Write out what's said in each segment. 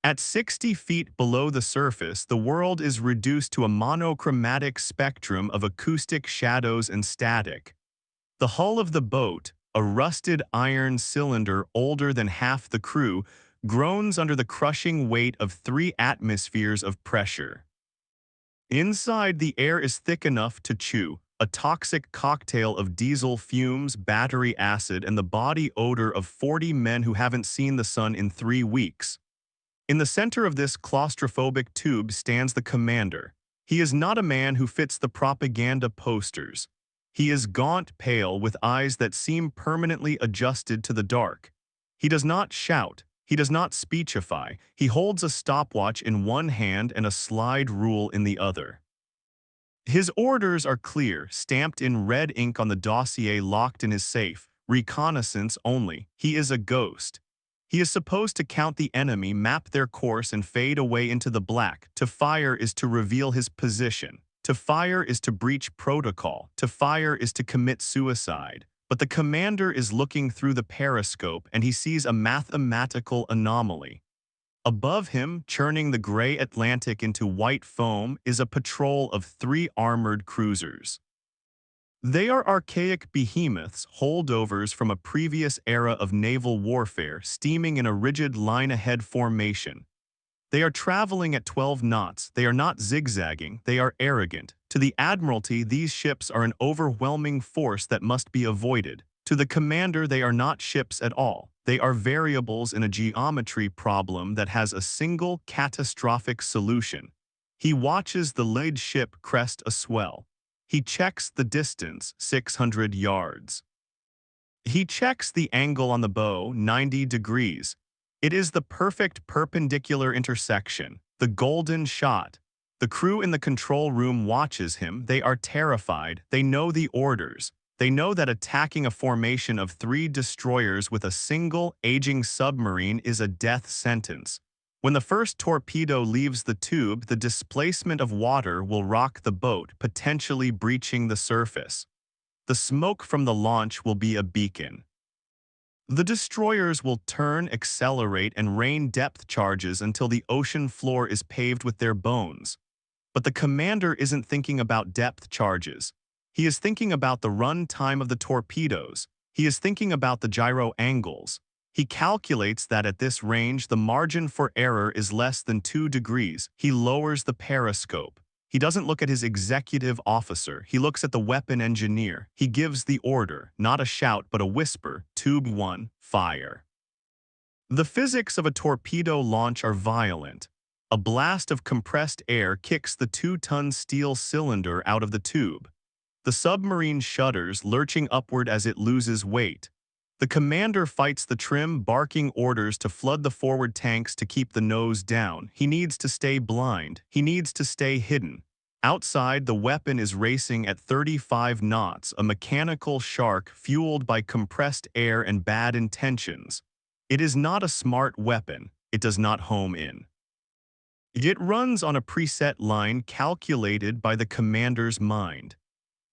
At 60 feet below the surface, the world is reduced to a monochromatic spectrum of acoustic shadows and static. The hull of the boat, a rusted iron cylinder older than half the crew, groans under the crushing weight of 3 atmospheres of pressure. Inside, the air is thick enough to chew, a toxic cocktail of diesel fumes, battery acid, and the body odor of 40 men who haven't seen the sun in 3 weeks. In the center of this claustrophobic tube stands the commander. He is not a man who fits the propaganda posters. He is gaunt, pale, with eyes that seem permanently adjusted to the dark. He does not shout. He does not speechify. He holds a stopwatch in one hand and a slide rule in the other. His orders are clear, stamped in red ink on the dossier locked in his safe. Reconnaissance only. He is a ghost. He is supposed to count the enemy, map their course, and fade away into the black. To fire is to reveal his position. To fire is to breach protocol. To fire is to commit suicide. But the commander is looking through the periscope and he sees a mathematical anomaly. Above him, churning the gray Atlantic into white foam, is a patrol of 3 armored cruisers. They are archaic behemoths, holdovers from a previous era of naval warfare, steaming in a rigid line-ahead formation. They are traveling at 12 knots. They are not zigzagging. They are arrogant. To the Admiralty, these ships are an overwhelming force that must be avoided. To the commander, they are not ships at all. They are variables in a geometry problem that has a single catastrophic solution. He watches the lead ship crest a swell. He checks the distance, 600 yards. He checks the angle on the bow, 90 degrees. It is the perfect perpendicular intersection, the golden shot. The crew in the control room watches him. They are terrified. They know the orders. They know that attacking a formation of 3 destroyers with a single, aging submarine is a death sentence. When the first torpedo leaves the tube, the displacement of water will rock the boat, potentially breaching the surface. The smoke from the launch will be a beacon. The destroyers will turn, accelerate, and rain depth charges until the ocean floor is paved with their bones. But the commander isn't thinking about depth charges. He is thinking about the run time of the torpedoes. He is thinking about the gyro angles. He calculates that at this range, the margin for error is less than 2 degrees. He lowers the periscope. He doesn't look at his executive officer. He looks at the weapon engineer. He gives the order, not a shout but a whisper. Tube 1, fire. The physics of a torpedo launch are violent. A blast of compressed air kicks the 2-ton steel cylinder out of the tube. The submarine shudders, lurching upward as it loses weight. The commander fights the trim, barking orders to flood the forward tanks to keep the nose down. He needs to stay blind. He needs to stay hidden. Outside, the weapon is racing at 35 knots, a mechanical shark fueled by compressed air and bad intentions. It is not a smart weapon. It does not home in. It runs on a preset line calculated by the commander's mind.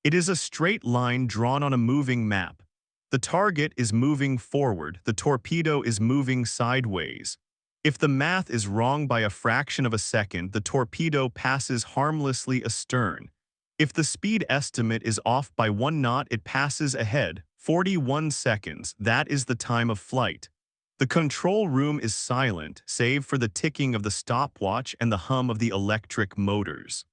It is a straight line drawn on a moving map. The target is moving forward, the torpedo is moving sideways. If the math is wrong by a fraction of a second, the torpedo passes harmlessly astern. If the speed estimate is off by 1 knot, it passes ahead, 41 seconds. That is the time of flight. The control room is silent, save for the ticking of the stopwatch and the hum of the electric motors.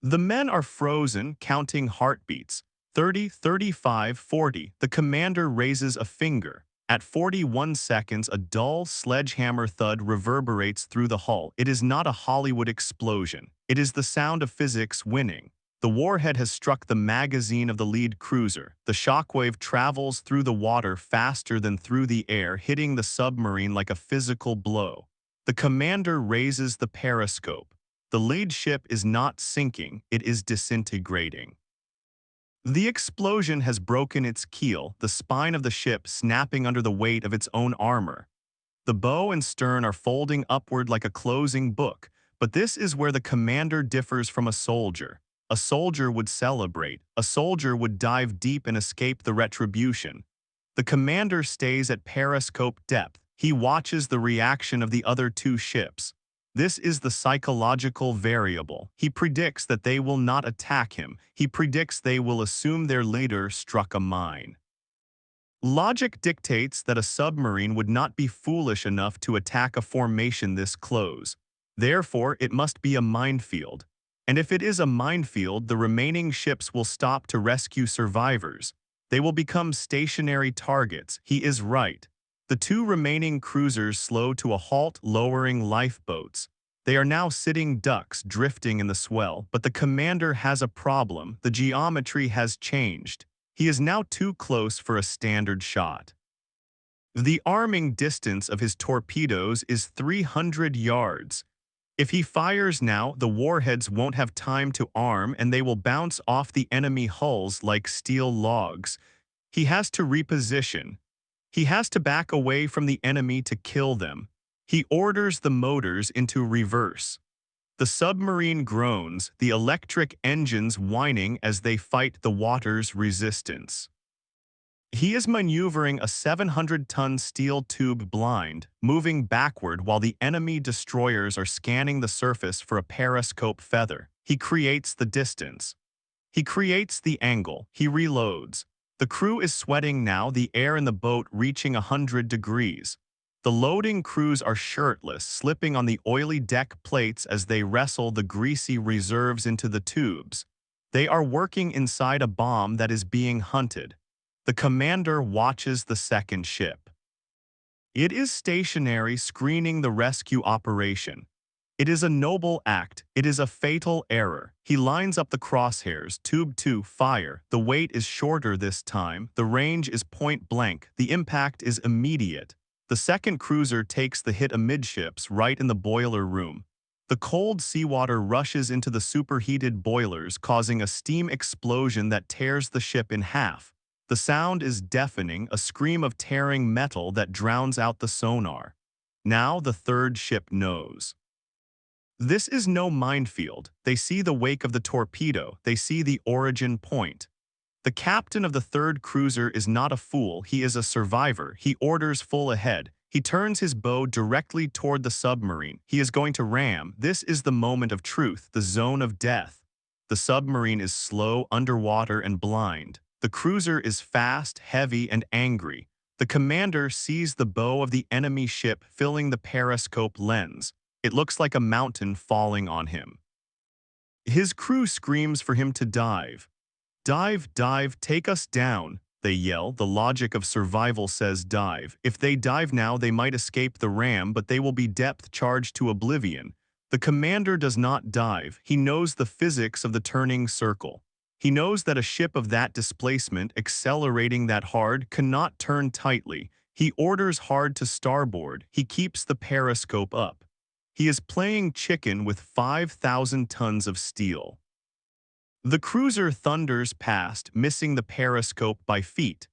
The men are frozen, counting heartbeats. 30, 35, 40. The commander raises a finger. At 41 seconds, a dull sledgehammer thud reverberates through the hull. It is not a Hollywood explosion. It is the sound of physics winning. The warhead has struck the magazine of the lead cruiser. The shockwave travels through the water faster than through the air, hitting the submarine like a physical blow. The commander raises the periscope. The lead ship is not sinking, it is disintegrating. The explosion has broken its keel, the spine of the ship snapping under the weight of its own armor. The bow and stern are folding upward like a closing book, but this is where the commander differs from a soldier. A soldier would celebrate. A soldier would dive deep and escape the retribution. The commander stays at periscope depth. He watches the reaction of the other two ships. This is the psychological variable. He predicts that they will not attack him. He predicts they will assume their leader struck a mine. Logic dictates that a submarine would not be foolish enough to attack a formation this close. Therefore, it must be a minefield. And if it is a minefield, the remaining ships will stop to rescue survivors. They will become stationary targets. He is right. The two remaining cruisers slow to a halt, lowering lifeboats. They are now sitting ducks, drifting in the swell, but the commander has a problem. The geometry has changed. He is now too close for a standard shot. The arming distance of his torpedoes is 300 yards. If he fires now, the warheads won't have time to arm and they will bounce off the enemy hulls like steel logs. He has to reposition. He has to back away from the enemy to kill them. He orders the motors into reverse. The submarine groans, the electric engines whining as they fight the water's resistance. He is maneuvering a 700-ton steel tube blind, moving backward while the enemy destroyers are scanning the surface for a periscope feather. He creates the distance. He creates the angle. He reloads. The crew is sweating now, the air in the boat reaching 100 degrees. The loading crews are shirtless, slipping on the oily deck plates as they wrestle the greasy reserves into the tubes. They are working inside a bomb that is being hunted. The commander watches the second ship. It is stationary, screening the rescue operation. It is a noble act. It is a fatal error. He lines up the crosshairs. Tube 2, fire. The weight is shorter this time. The range is point blank. The impact is immediate. The second cruiser takes the hit amidships right in the boiler room. The cold seawater rushes into the superheated boilers, causing a steam explosion that tears the ship in half. The sound is deafening, a scream of tearing metal that drowns out the sonar. Now the third ship knows. This is no minefield. They see the wake of the torpedo. They see the origin point. The captain of the third cruiser is not a fool. He is a survivor. He orders full ahead. He turns his bow directly toward the submarine. He is going to ram. This is the moment of truth, the zone of death. The submarine is slow, underwater, and blind. The cruiser is fast, heavy, and angry. The commander sees the bow of the enemy ship filling the periscope lens. It looks like a mountain falling on him. His crew screams for him to dive. Dive, dive, take us down, they yell. The logic of survival says dive. If they dive now, they might escape the ram, but they will be depth charged to oblivion. The commander does not dive. He knows the physics of the turning circle. He knows that a ship of that displacement, accelerating that hard, cannot turn tightly. He orders hard to starboard. He keeps the periscope up. He is playing chicken with 5,000 tons of steel. The cruiser thunders past, missing the periscope by feet.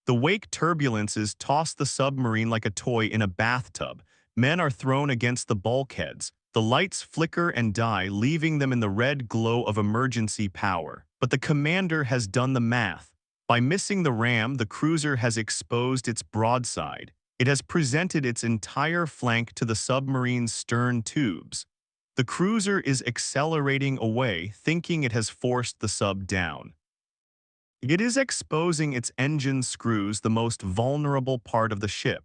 The wake turbulences toss the submarine like a toy in a bathtub. Men are thrown against the bulkheads. The lights flicker and die, leaving them in the red glow of emergency power. But the commander has done the math. By missing the ram, the cruiser has exposed its broadside. It has presented its entire flank to the submarine's stern tubes. The cruiser is accelerating away, thinking it has forced the sub down. It is exposing its engine screws, the most vulnerable part of the ship.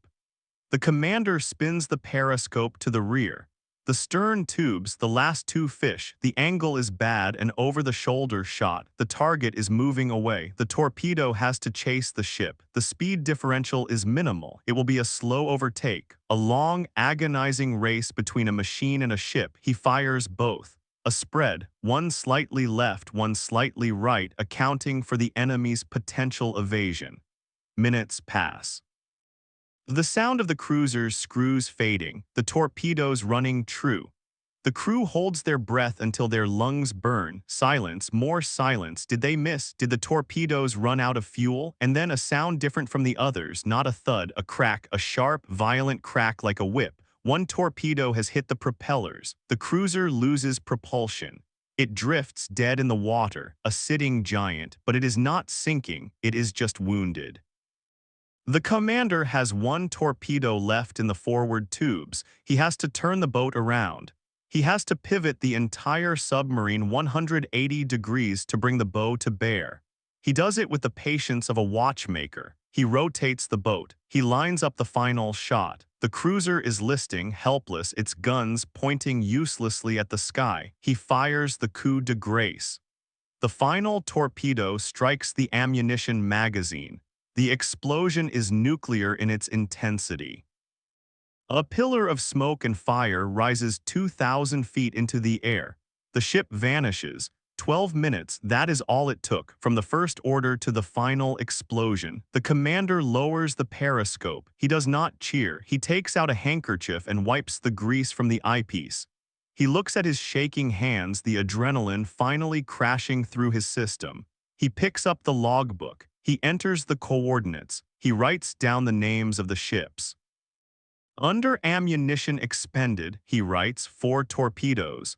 The commander spins the periscope to the rear. The stern tubes, the last two fish, the angle is bad and over-the-shoulder shot. The target is moving away. The torpedo has to chase the ship. The speed differential is minimal. It will be a slow overtake, a long, agonizing race between a machine and a ship. He fires both. A spread, one slightly left, one slightly right, accounting for the enemy's potential evasion. Minutes pass. The sound of the cruiser's screws fading, the torpedoes running true. The crew holds their breath until their lungs burn. Silence, more silence. Did they miss? Did the torpedoes run out of fuel? And then a sound different from the others, not a thud, a crack, a sharp, violent crack like a whip. One torpedo has hit the propellers. The cruiser loses propulsion. It drifts dead in the water, a sitting giant, but it is not sinking, it is just wounded. The commander has one torpedo left in the forward tubes. He has to turn the boat around. He has to pivot the entire submarine 180 degrees to bring the bow to bear. He does it with the patience of a watchmaker. He rotates the boat. He lines up the final shot. The cruiser is listing, helpless, its guns pointing uselessly at the sky. He fires the coup de grace. The final torpedo strikes the ammunition magazine. The explosion is nuclear in its intensity. A pillar of smoke and fire rises 2,000 feet into the air. The ship vanishes. 12 minutes, that is all it took, from the first order to the final explosion. The commander lowers the periscope. He does not cheer. He takes out a handkerchief and wipes the grease from the eyepiece. He looks at his shaking hands, the adrenaline finally crashing through his system. He picks up the logbook. He enters the coordinates. He writes down the names of the ships. Under ammunition expended, he writes 4 torpedoes.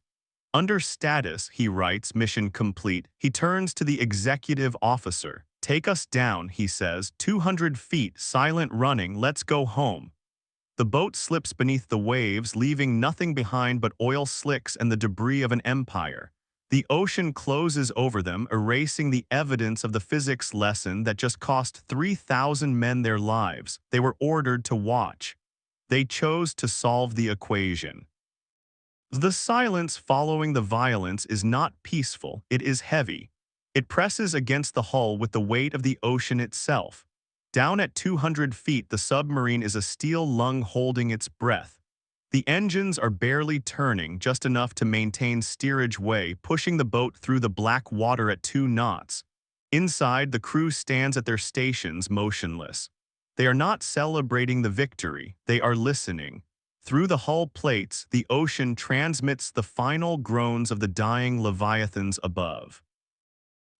Under status, he writes mission complete. He turns to the executive officer. Take us down, he says, 200 feet, silent running, let's go home. The boat slips beneath the waves, leaving nothing behind but oil slicks and the debris of an empire. The ocean closes over them, erasing the evidence of the physics lesson that just cost 3,000 men their lives. They were ordered to watch. They chose to solve the equation. The silence following the violence is not peaceful, it is heavy. It presses against the hull with the weight of the ocean itself. Down at 200 feet, the submarine is a steel lung holding its breath. The engines are barely turning, just enough to maintain steerage way, pushing the boat through the black water at 2 knots. Inside, the crew stands at their stations, motionless. They are not celebrating the victory, they are listening. Through the hull plates, the ocean transmits the final groans of the dying leviathans above.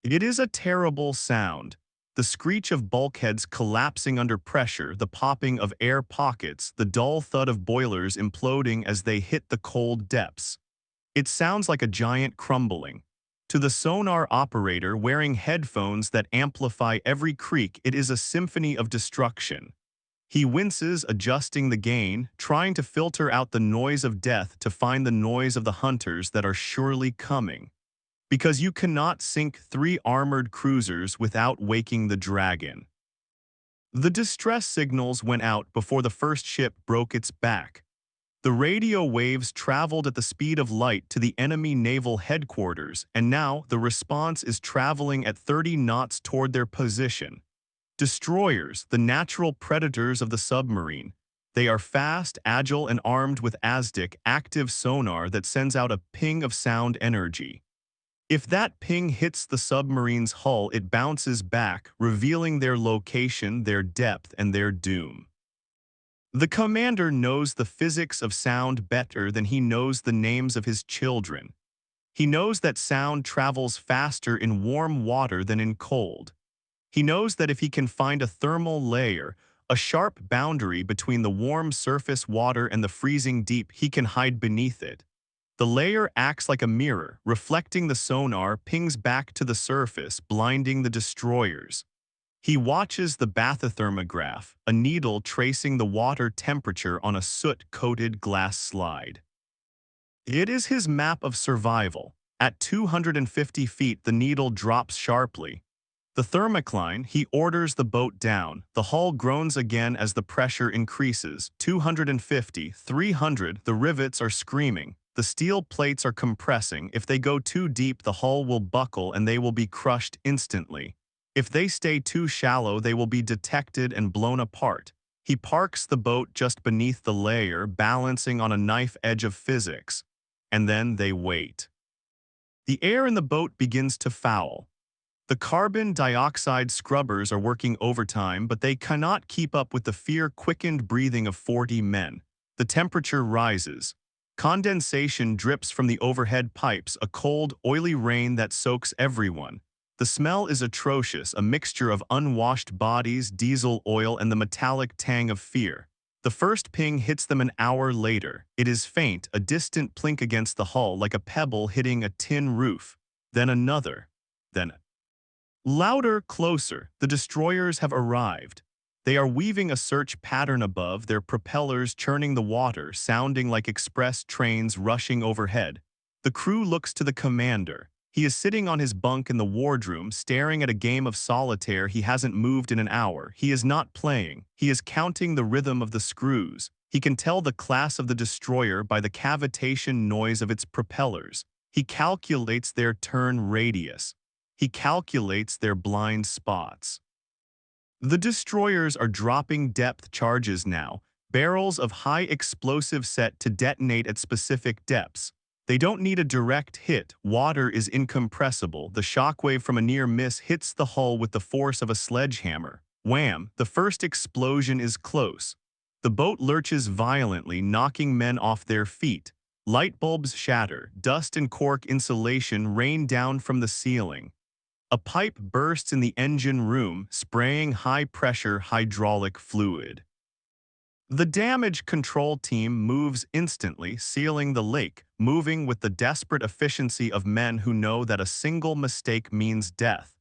It is a terrible sound. The screech of bulkheads collapsing under pressure, the popping of air pockets, the dull thud of boilers imploding as they hit the cold depths. It sounds like a giant crumbling. To the sonar operator wearing headphones that amplify every creak, it is a symphony of destruction. He winces, adjusting the gain, trying to filter out the noise of death to find the noise of the hunters that are surely coming. Because you cannot sink 3 armored cruisers without waking the dragon. The distress signals went out before the first ship broke its back. The radio waves traveled at the speed of light to the enemy naval headquarters, and now the response is traveling at 30 knots toward their position. Destroyers, the natural predators of the submarine. They are fast, agile, and armed with ASDIC active sonar that sends out a ping of sound energy. If that ping hits the submarine's hull, it bounces back, revealing their location, their depth, and their doom. The commander knows the physics of sound better than he knows the names of his children. He knows that sound travels faster in warm water than in cold. He knows that if he can find a thermal layer, a sharp boundary between the warm surface water and the freezing deep, he can hide beneath it. The layer acts like a mirror, reflecting the sonar, pings back to the surface, blinding the destroyers. He watches the bathythermograph, a needle tracing the water temperature on a soot-coated glass slide. It is his map of survival. At 250 feet, the needle drops sharply. The thermocline, he orders the boat down. The hull groans again as the pressure increases. 250, 300, the rivets are screaming. The steel plates are compressing. If they go too deep, the hull will buckle and they will be crushed instantly. If they stay too shallow, they will be detected and blown apart. He parks the boat just beneath the layer, balancing on a knife edge of physics. And then they wait. The air in the boat begins to foul. The carbon dioxide scrubbers are working overtime, but they cannot keep up with the fear-quickened breathing of 40 men. The temperature rises. Condensation drips from the overhead pipes, a cold, oily rain that soaks everyone. The smell is atrocious, a mixture of unwashed bodies, diesel oil, and the metallic tang of fear. The first ping hits them an hour later. It is faint, a distant plink against the hull like a pebble hitting a tin roof. Then another. Then louder, closer. The destroyers have arrived. They are weaving a search pattern above, their propellers churning the water, sounding like express trains rushing overhead. The crew looks to the commander. He is sitting on his bunk in the wardroom, staring at a game of solitaire he hasn't moved in an hour. He is not playing. He is counting the rhythm of the screws. He can tell the class of the destroyer by the cavitation noise of its propellers. He calculates their turn radius. He calculates their blind spots. The destroyers are dropping depth charges now, barrels of high explosive set to detonate at specific depths. They don't need a direct hit. Water is incompressible. The shockwave from a near miss hits the hull with the force of a sledgehammer. Wham! The first explosion is close. The boat lurches violently, knocking men off their feet. Light bulbs shatter. Dust and cork insulation rain down from the ceiling. A pipe bursts in the engine room, spraying high-pressure hydraulic fluid. The damage control team moves instantly, sealing the lake, moving with the desperate efficiency of men who know that a single mistake means death.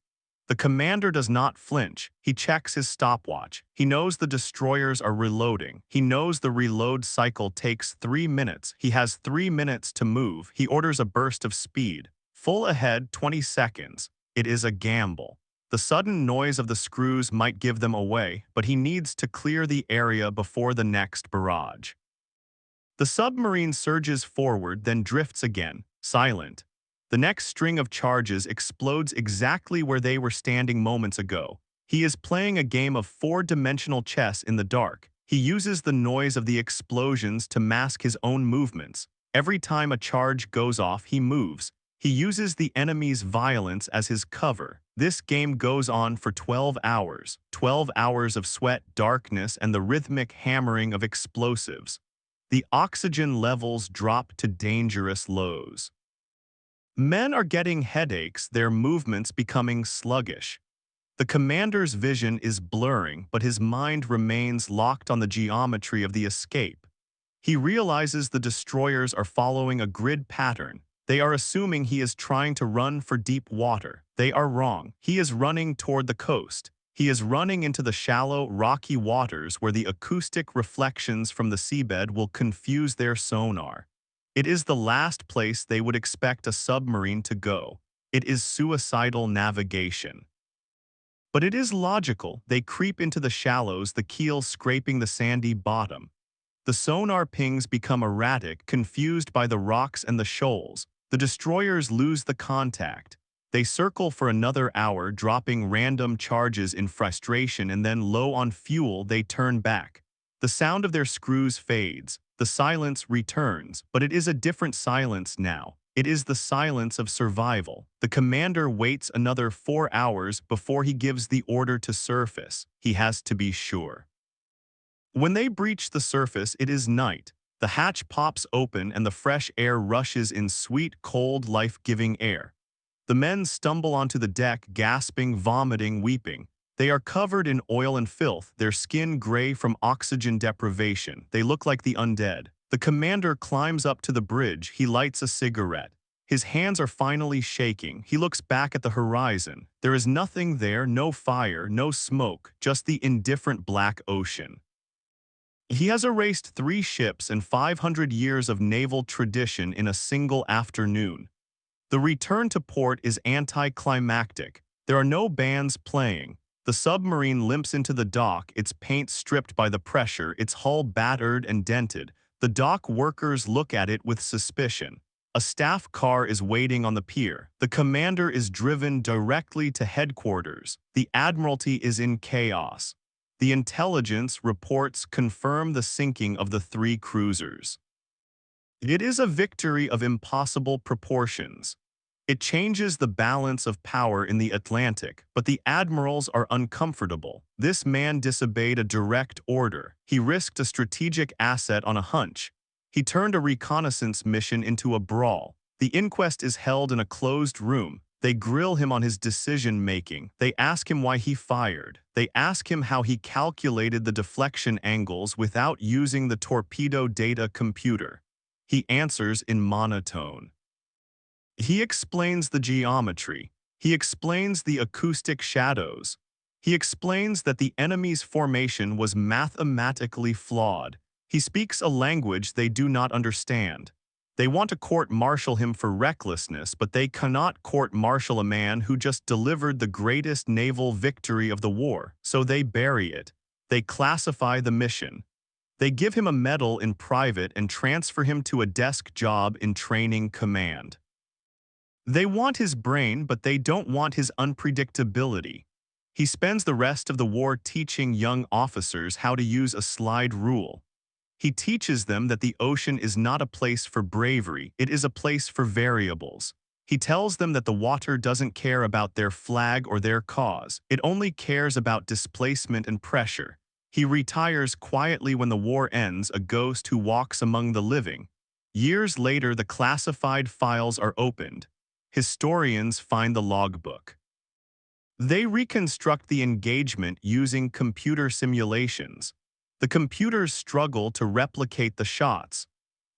The commander does not flinch. He checks his stopwatch. He knows the destroyers are reloading. He knows the reload cycle takes 3 minutes. He has 3 minutes to move. He orders a burst of speed. Full ahead, 20 seconds. It is a gamble. The sudden noise of the screws might give them away, but he needs to clear the area before the next barrage. The submarine surges forward, then drifts again, silent. The next string of charges explodes exactly where they were standing moments ago. He is playing a game of four-dimensional chess in the dark. He uses the noise of the explosions to mask his own movements. Every time a charge goes off, he moves. He uses the enemy's violence as his cover. This game goes on for 12 hours. 12 hours of sweat, darkness, and the rhythmic hammering of explosives. The oxygen levels drop to dangerous lows. Men are getting headaches, their movements becoming sluggish. The commander's vision is blurring, but his mind remains locked on the geometry of the escape. He realizes the destroyers are following a grid pattern. They are assuming he is trying to run for deep water. They are wrong. He is running toward the coast. He is running into the shallow, rocky waters where the acoustic reflections from the seabed will confuse their sonar. It is the last place they would expect a submarine to go. It is suicidal navigation. But it is logical. They creep into the shallows, the keel scraping the sandy bottom. The sonar pings become erratic, confused by the rocks and the shoals. The destroyers lose the contact. They circle for another hour, dropping random charges in frustration, and then, low on fuel, they turn back. The sound of their screws fades. The silence returns, but it is a different silence now. It is the silence of survival. The commander waits another 4 hours before he gives the order to surface. He has to be sure. When they breach the surface, it is night. The hatch pops open and the fresh air rushes in, sweet, cold, life-giving air. The men stumble onto the deck, gasping, vomiting, weeping. They are covered in oil and filth, their skin gray from oxygen deprivation. They look like the undead. The commander climbs up to the bridge. He lights a cigarette. His hands are finally shaking. He looks back at the horizon. There is nothing there, no fire, no smoke, just the indifferent black ocean. He has erased 3 ships and 500 years of naval tradition in a single afternoon. The return to port is anticlimactic. There are no bands playing. The submarine limps into the dock, its paint stripped by the pressure, its hull battered and dented. The dock workers look at it with suspicion. A staff car is waiting on the pier. The commander is driven directly to headquarters. The Admiralty is in chaos. The intelligence reports confirm the sinking of the 3 cruisers. It is a victory of impossible proportions. It changes the balance of power in the Atlantic, but the admirals are uncomfortable. This man disobeyed a direct order. He risked a strategic asset on a hunch. He turned a reconnaissance mission into a brawl. The inquest is held in a closed room. They grill him on his decision-making. They ask him why he fired. They ask him how he calculated the deflection angles without using the torpedo data computer. He answers in monotone. He explains the geometry. He explains the acoustic shadows. He explains that the enemy's formation was mathematically flawed. He speaks a language they do not understand. They want to court-martial him for recklessness, but they cannot court-martial a man who just delivered the greatest naval victory of the war, so they bury it. They classify the mission. They give him a medal in private and transfer him to a desk job in training command. They want his brain, but they don't want his unpredictability. He spends the rest of the war teaching young officers how to use a slide rule. He teaches them that the ocean is not a place for bravery, it is a place for variables. He tells them that the water doesn't care about their flag or their cause, it only cares about displacement and pressure. He retires quietly when the war ends, a ghost who walks among the living. Years later, the classified files are opened. Historians find the logbook. They reconstruct the engagement using computer simulations. The computers struggle to replicate the shots.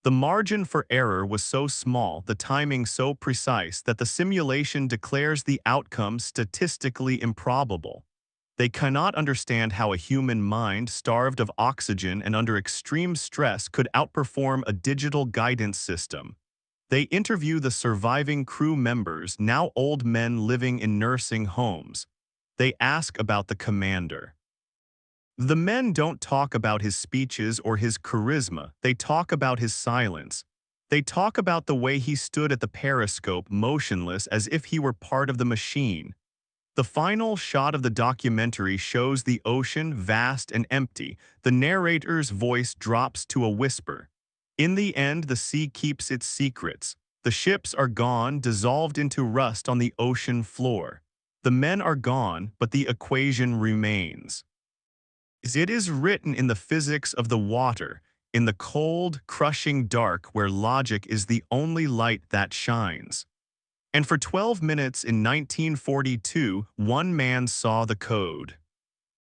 The margin for error was so small, the timing so precise, that the simulation declares the outcome statistically improbable. They cannot understand how a human mind starved of oxygen and under extreme stress could outperform a digital guidance system. They interview the surviving crew members, now old men living in nursing homes. They ask about the commander. The men don't talk about his speeches or his charisma, they talk about his silence. They talk about the way he stood at the periscope motionless as if he were part of the machine. The final shot of the documentary shows the ocean vast and empty. The narrator's voice drops to a whisper. In the end, the sea keeps its secrets. The ships are gone, dissolved into rust on the ocean floor. The men are gone, but the equation remains. It is written in the physics of the water, in the cold, crushing dark where logic is the only light that shines. And for 12 minutes in 1942, one man saw the code.